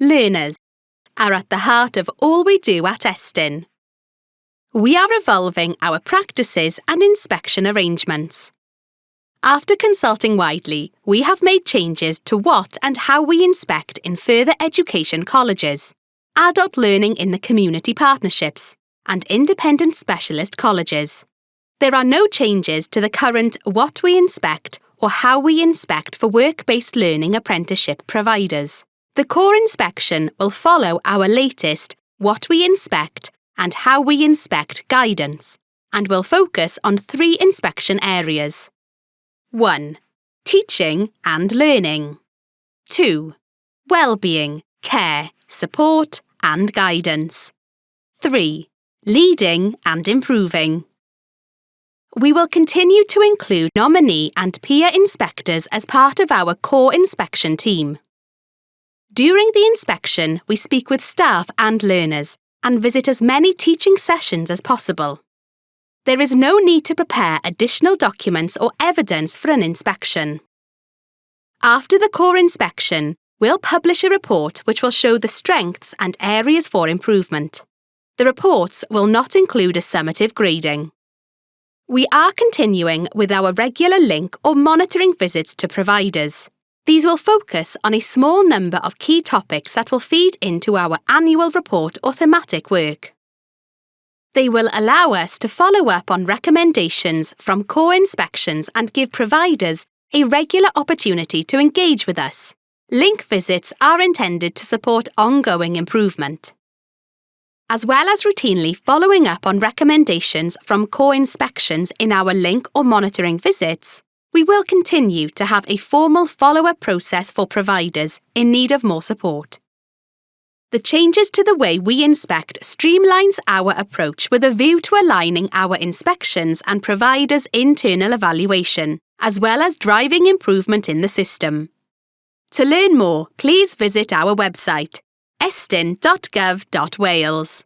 Learners are at the heart of all we do at Estyn. We are evolving our practices and inspection arrangements. After consulting widely, we have made changes to what and how we inspect in further education colleges, adult learning in the community partnerships, and independent specialist colleges. There are no changes to the current what we inspect or how we inspect for work-based learning apprenticeship providers. The core inspection will follow our latest what we inspect and how we inspect guidance, and will focus on 3 inspection areas. 1. Teaching and learning. 2. Well-being, care, support and guidance. 3. Leading and improving. We will continue to include nominee and peer inspectors as part of our core inspection team. During the inspection, we speak with staff and learners and visit as many teaching sessions as possible. There is no need to prepare additional documents or evidence for an inspection. After the core inspection, we'll publish a report which will show the strengths and areas for improvement. The reports will not include a summative grading. We are continuing with our regular link or monitoring visits to providers. These will focus on a small number of key topics that will feed into our annual report or thematic work. They will allow us to follow up on recommendations from core inspections and give providers a regular opportunity to engage with us. Link visits are intended to support ongoing improvement. As well as routinely following up on recommendations from core inspections in our link or monitoring visits, we will continue to have a formal follow-up process for providers in need of more support. The changes to the way we inspect streamlines our approach with a view to aligning our inspections and providers' internal evaluation, as well as driving improvement in the system. To learn more, please visit our website, estyn.gov.wales.